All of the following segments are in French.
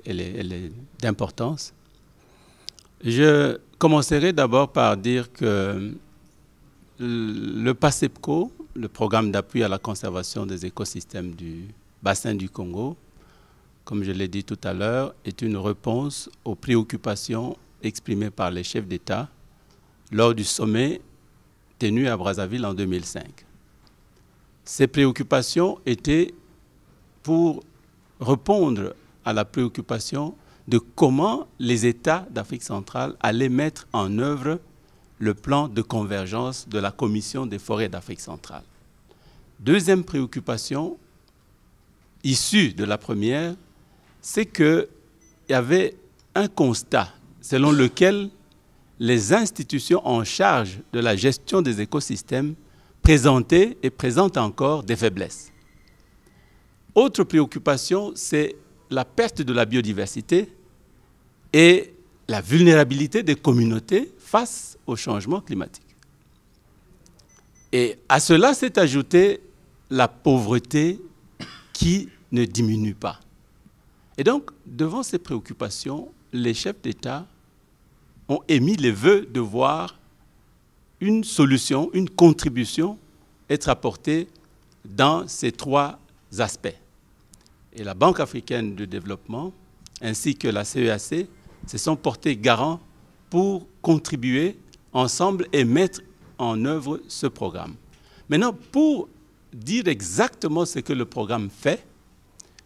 est d'importance. Je commencerai d'abord par dire que le PACEPCO, le programme d'appui à la conservation des écosystèmes du bassin du Congo, comme je l'ai dit tout à l'heure, est une réponse aux préoccupations exprimées par les chefs d'État lors du sommet tenu à Brazzaville en 2005. Ces préoccupations étaient pour répondre à la préoccupation de comment les États d'Afrique centrale allaient mettre en œuvre le plan de convergence de la Commission des forêts d'Afrique centrale. Deuxième préoccupation, issue de la première, c'est qu'il y avait un constat selon lequel les institutions en charge de la gestion des écosystèmes présentaient et présentent encore des faiblesses. Autre préoccupation, c'est la perte de la biodiversité et la vulnérabilité des communautés face au changement climatique. Et à cela s'est ajoutée la pauvreté qui ne diminue pas. Et donc, devant ces préoccupations, les chefs d'État ont émis les vœux de voir une solution, une contribution être apportée dans ces trois aspects. Et la Banque africaine de développement ainsi que la CEAC se sont portés garants pour contribuer ensemble et mettre en œuvre ce programme. Maintenant, pour dire exactement ce que le programme fait,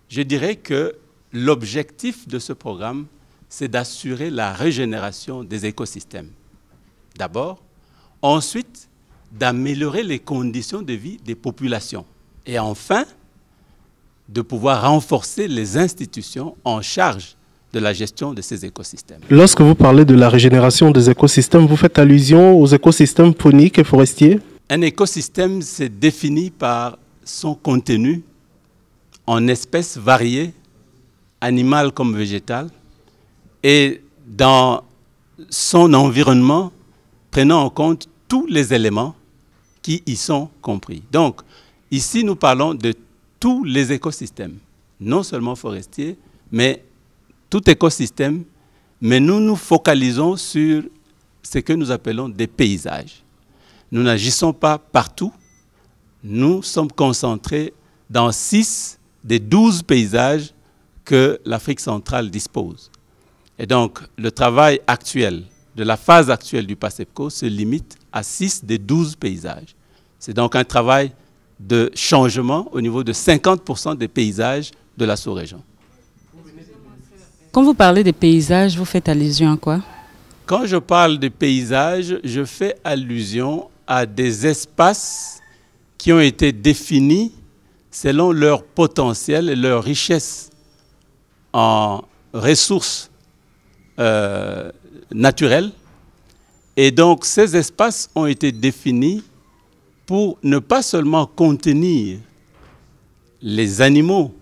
je dirais que l'objectif de ce programme, c'est d'assurer la régénération des écosystèmes. D'abord. Ensuite, d'améliorer les conditions de vie des populations. Et enfin, de pouvoir renforcer les institutions en charge de la gestion de ces écosystèmes. Lorsque vous parlez de la régénération des écosystèmes, vous faites allusion aux écosystèmes fauniques et forestiers? Un écosystème, c'est défini par son contenu en espèces variées, animales comme végétales, et dans son environnement, prenant en compte tous les éléments qui y sont compris. Donc, ici, nous parlons de tous les écosystèmes, non seulement forestiers, mais tout écosystème, mais nous nous focalisons sur ce que nous appelons des paysages. Nous n'agissons pas partout, nous sommes concentrés dans 6 des 12 paysages que l'Afrique centrale dispose. Et donc, le travail actuel, de la phase actuelle du PACEPCO se limite à 6 des 12 paysages. C'est donc un travail de changement au niveau de 50% des paysages de la sous-région. Quand vous parlez des paysages, vous faites allusion à quoi? Quand je parle de paysages, je fais allusion à des espaces qui ont été définis selon leur potentiel et leur richesse en ressources naturelles. Et donc, ces espaces ont été définis pour ne pas seulement contenir les animaux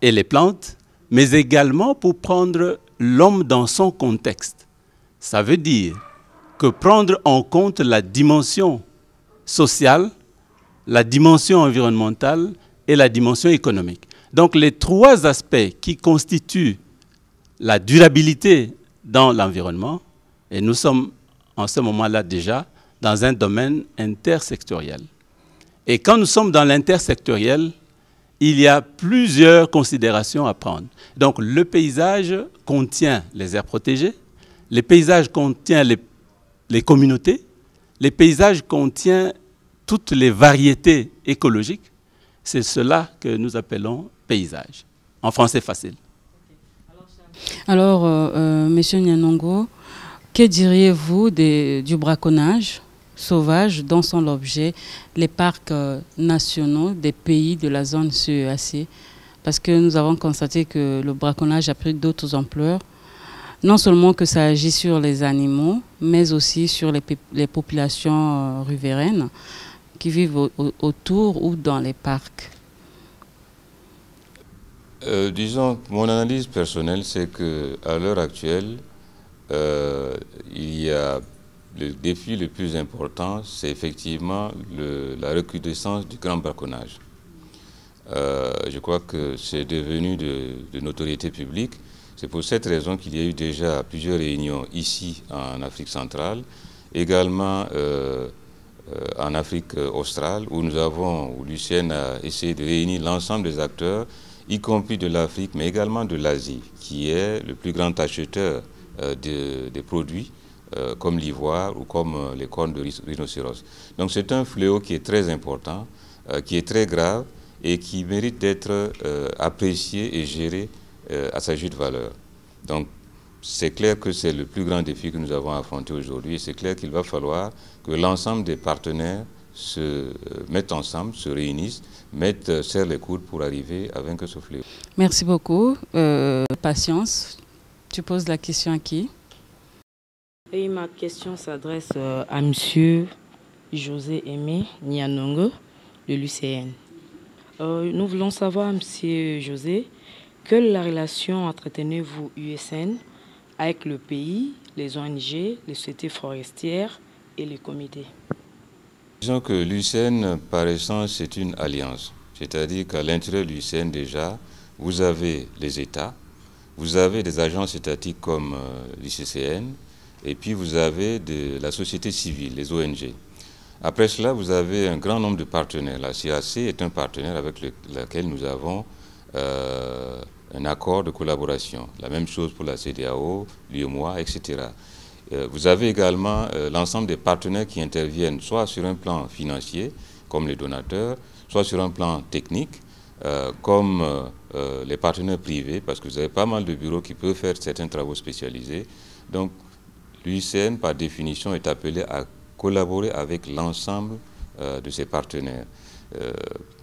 et les plantes, mais également pour prendre l'homme dans son contexte. Ça veut dire que prendre en compte la dimension sociale, la dimension environnementale et la dimension économique. Donc, les 3 aspects qui constituent la durabilité dans l'environnement, et nous sommes en ce moment-là déjà dans un domaine intersectoriel. Et quand nous sommes dans l'intersectoriel, il y a plusieurs considérations à prendre. Donc le paysage contient les aires protégées, les paysages contiennent les communautés, les paysages contiennent toutes les variétés écologiques. C'est cela que nous appelons paysage, en français facile. Alors, Monsieur Nyanongo, que diriez-vous du braconnage sauvage dont sont l'objet les parcs nationaux des pays de la zone CEAC? Parce que nous avons constaté que le braconnage a pris d'autres ampleurs. Non seulement que ça agit sur les animaux, mais aussi sur les populations riveraines qui vivent autour ou dans les parcs. Disons, mon analyse personnelle, c'est qu'à l'heure actuelle, il y a le défi le plus important, c'est effectivement la recrudescence du grand braconnage. Je crois que c'est devenu de notoriété publique. C'est pour cette raison qu'il y a eu déjà plusieurs réunions ici en Afrique centrale, également en Afrique australe, où l'UCN a essayé de réunir l'ensemble des acteurs, y compris de l'Afrique, mais également de l'Asie, qui est le plus grand acheteur des produits comme l'ivoire ou comme les cornes de rhinocéros. Donc c'est un fléau qui est très important, qui est très grave et qui mérite d'être apprécié et géré à sa juste valeur. Donc c'est clair que c'est le plus grand défi que nous avons affronté aujourd'hui et c'est clair qu'il va falloir que l'ensemble des partenaires se mettent ensemble, se réunissent, serrent les coudes pour arriver à vaincre ce fléau. Merci beaucoup. Patience, tu poses la question à qui? Et ma question s'adresse à M. José Aimé Nyanongo de l'UCN. Nous voulons savoir, M. José, quelle est la relation entretenez-vous USN avec le pays, les ONG, les sociétés forestières et les comités? Disons que l'UCN, par essence, c'est une alliance. C'est-à-dire qu'à l'intérieur de l'UCN, déjà, vous avez les États, vous avez des agences étatiques comme l'ICCN, et puis vous avez de la société civile, les ONG. Après cela, vous avez un grand nombre de partenaires. La CAC est un partenaire avec lequel nous avons un accord de collaboration. La même chose pour la CEDEAO, l'UEMOA, etc. Vous avez également l'ensemble des partenaires qui interviennent soit sur un plan financier, comme les donateurs, soit sur un plan technique, comme les partenaires privés, parce que vous avez pas mal de bureaux qui peuvent faire certains travaux spécialisés. Donc, l'UCN, par définition, est appelé à collaborer avec l'ensemble de ses partenaires.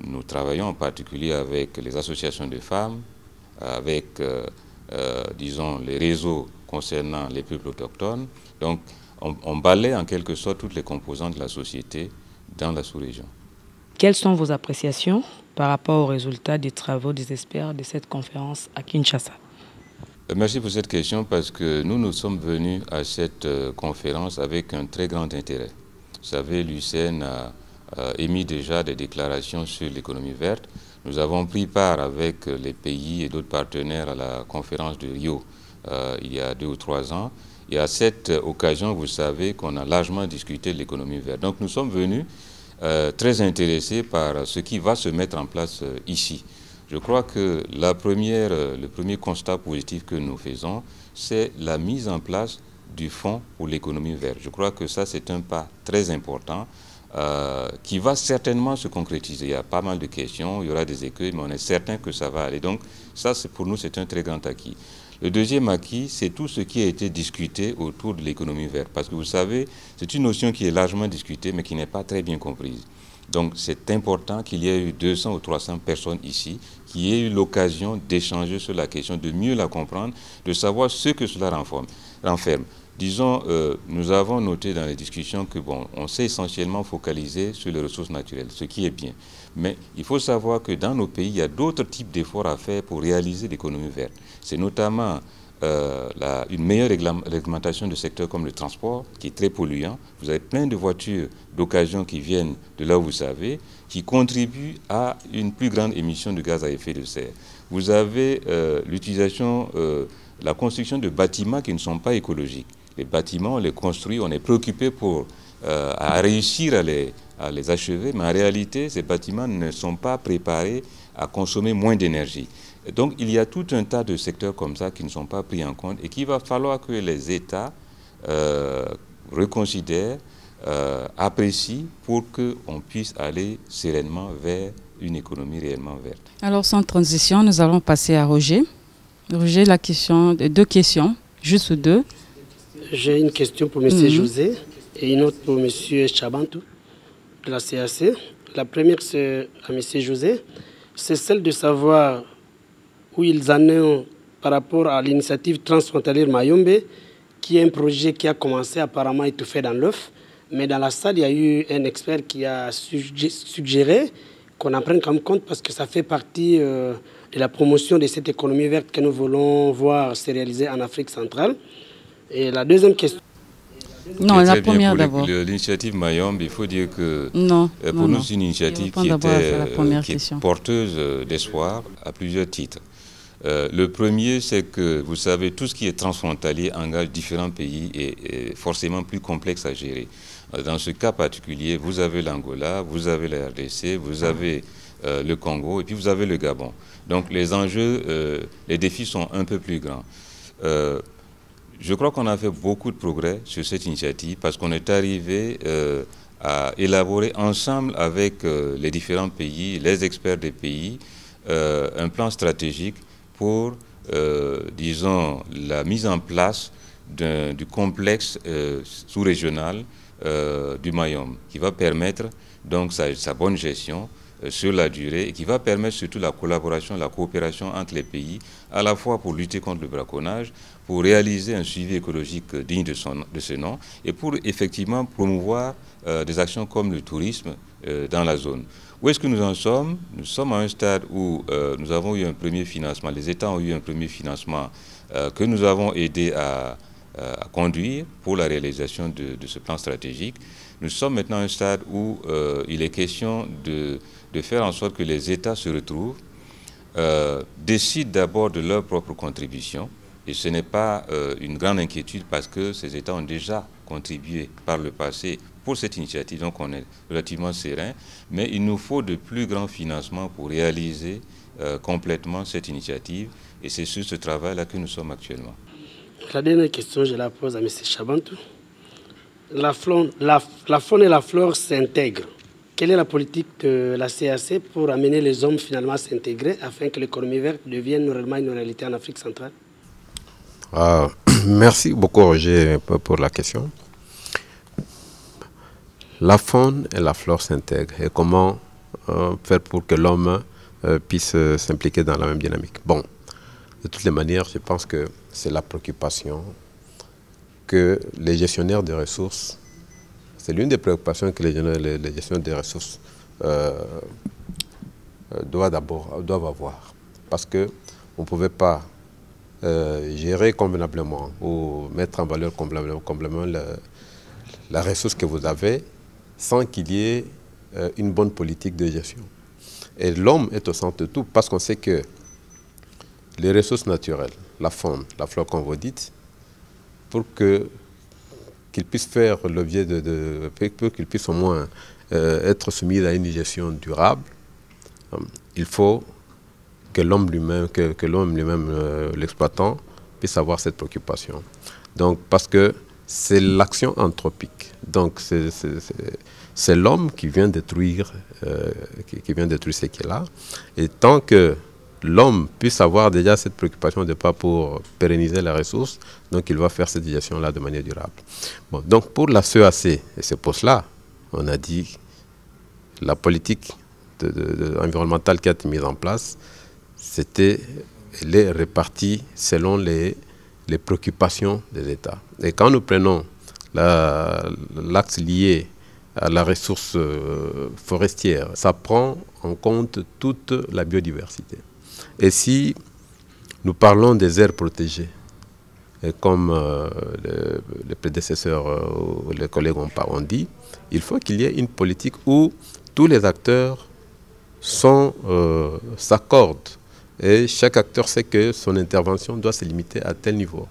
Nous travaillons en particulier avec les associations de femmes, avec, disons, les réseaux concernant les peuples autochtones. Donc, on balaie en quelque sorte toutes les composantes de la société dans la sous-région. Quelles sont vos appréciations par rapport aux résultats des travaux des experts de cette conférence à Kinshasa? Merci pour cette question parce que nous sommes venus à cette conférence avec un très grand intérêt. Vous savez, l'UCN a émis déjà des déclarations sur l'économie verte. Nous avons pris part avec les pays et d'autres partenaires à la conférence de Rio il y a 2 ou 3 ans. Et à cette occasion, vous savez qu'on a largement discuté de l'économie verte. Donc nous sommes venus très intéressés par ce qui va se mettre en place ici. Je crois que le premier constat positif que nous faisons, c'est la mise en place du fonds pour l'économie verte. Je crois que ça, c'est un pas très important qui va certainement se concrétiser. Il y a pas mal de questions, il y aura des écueils, mais on est certain que ça va aller. Donc ça, pour nous, c'est un très grand acquis. Le deuxième acquis, c'est tout ce qui a été discuté autour de l'économie verte. Parce que vous savez, c'est une notion qui est largement discutée, mais qui n'est pas très bien comprise. Donc c'est important qu'il y ait eu 200 ou 300 personnes ici qui aient eu l'occasion d'échanger sur la question, de mieux la comprendre, de savoir ce que cela renferme. Disons, nous avons noté dans les discussions que on s'est essentiellement focalisé sur les ressources naturelles, ce qui est bien. Mais il faut savoir que dans nos pays, il y a d'autres types d'efforts à faire pour réaliser l'économie verte. C'est notamment une meilleure réglementation de secteurs comme le transport, qui est très polluant. Vous avez plein de voitures d'occasion qui viennent de là où vous savez, qui contribuent à une plus grande émission de gaz à effet de serre. Vous avez l'utilisation, la construction de bâtiments qui ne sont pas écologiques. Les bâtiments, on les construit, on est préoccupé à réussir à les achever, mais en réalité, ces bâtiments ne sont pas préparés à consommer moins d'énergie. Donc, il y a tout un tas de secteurs comme ça qui ne sont pas pris en compte et qu'il va falloir que les États reconsidèrent, apprécient pour qu'on puisse aller sereinement vers une économie réellement verte. Alors, sans transition, nous allons passer à Roger. Roger, deux questions, juste 2. J'ai une question pour M. José et une autre pour M. Chabantou de la CAC. La première, c'est à M. José. C'est celle de savoir où ils en sont par rapport à l'initiative transfrontalière Mayombe, qui est un projet qui a commencé apparemment étouffé dans l'œuf. Mais dans la salle, il y a eu un expert qui a suggéré qu'on en prenne comme compte parce que ça fait partie de la promotion de cette économie verte que nous voulons voir se réaliser en Afrique centrale. Et la deuxième question... Non, la première d'abord. L'initiative Mayombe, il faut dire que pour nous, c'est une initiative qui est porteuse d'espoir à plusieurs titres. Le premier, c'est que, vous savez, tout ce qui est transfrontalier engage différents pays et est forcément plus complexe à gérer. Dans ce cas particulier, vous avez l'Angola, vous avez la RDC, vous avez le Congo et puis vous avez le Gabon. Donc les enjeux, les défis sont un peu plus grands. Je crois qu'on a fait beaucoup de progrès sur cette initiative parce qu'on est arrivé à élaborer ensemble avec les différents pays, les experts des pays, un plan stratégique pour, disons, la mise en place du complexe sous-régional du Mayombe, qui va permettre donc sa bonne gestion sur la durée et qui va permettre surtout la collaboration, la coopération entre les pays, à la fois pour lutter contre le braconnage, pour réaliser un suivi écologique digne de ce nom et pour effectivement promouvoir des actions comme le tourisme dans la zone. Où est-ce que nous en sommes? Nous sommes à un stade où nous avons eu un premier financement, les États ont eu un premier financement que nous avons aidé à conduire pour la réalisation de ce plan stratégique. Nous sommes maintenant à un stade où il est question de faire en sorte que les États se retrouvent, décident d'abord de leur propre contribution, et ce n'est pas une grande inquiétude parce que ces États ont déjà contribué par le passé pour cette initiative, donc on est relativement serein, mais il nous faut de plus grands financements pour réaliser complètement cette initiative, et c'est sur ce travail-là que nous sommes actuellement. La dernière question, je la pose à M. Chabantou. La faune et la flore s'intègrent. Quelle est la politique de la CAC pour amener les hommes finalement à s'intégrer afin que l'économie verte devienne réellement une réalité en Afrique centrale? Merci beaucoup, Roger, pour la question. La faune et la flore s'intègrent. Et comment faire pour que l'homme puisse s'impliquer dans la même dynamique? Bon, de toutes les manières, je pense que c'est la préoccupation que les gestionnaires de ressources, c'est l'une des préoccupations que les gestionnaires de ressources doivent avoir. Parce qu'on ne pouvait pas gérer convenablement ou mettre en valeur convenablement la ressource que vous avez sans qu'il y ait une bonne politique de gestion. Et l'homme est au centre de tout parce qu'on sait que les ressources naturelles, la faune, la flore, comme vous dites, pour qu'ils puissent faire levier pour qu'ils puissent au moins être soumis à une gestion durable, il faut que l'homme lui-même, l'exploitant, puisse avoir cette préoccupation. Donc, parce que c'est l'action anthropique. Donc, c'est l'homme qui vient détruire, ce qui est là. Et tant que l'homme puisse avoir déjà cette préoccupation de pas pour pérenniser la ressource, donc il va faire cette gestion-là de manière durable. Bon, donc pour la CEAC et ces postes-là, on a dit la politique environnementale qui a été mise en place, elle est répartie selon les préoccupations des États. Et quand nous prenons l'axe lié à la ressource forestière, ça prend en compte toute la biodiversité. Et si nous parlons des aires protégées, et comme les prédécesseurs ou les collègues ont dit, il faut qu'il y ait une politique où tous les acteurs s'accordent. Et chaque acteur sait que son intervention doit se limiter à tel niveau.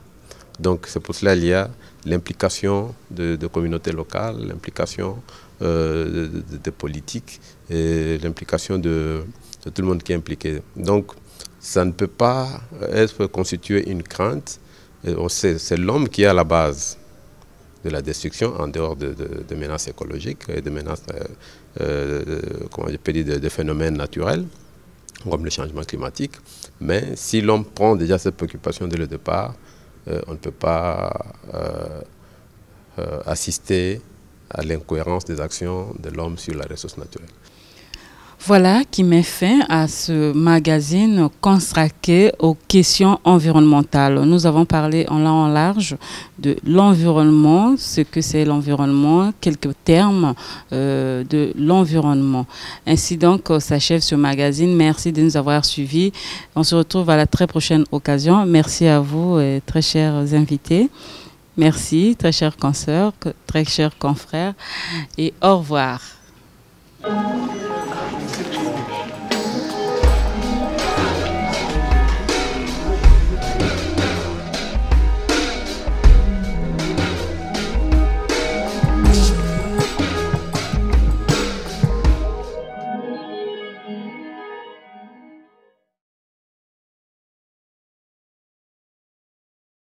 Donc c'est pour cela qu'il y a l'implication de communautés locales, l'implication de politiques et l'implication de tout le monde qui est impliqué. Donc ça ne peut pas être constitué une crainte. C'est l'homme qui est à la base de la destruction en dehors de menaces écologiques et de menaces de phénomènes naturels comme le changement climatique. Mais si l'homme prend déjà cette préoccupation dès le départ, on ne peut pas assister à l'incohérence des actions de l'homme sur la ressource naturelle. Voilà qui met fin à ce magazine consacré aux questions environnementales. Nous avons parlé en long en large de l'environnement, ce que c'est l'environnement, quelques termes de l'environnement. Ainsi donc s'achève ce magazine. Merci de nous avoir suivis. On se retrouve à la très prochaine occasion. Merci à vous, très chers invités. Merci, très chers consoeurs, très chers confrères, et au revoir.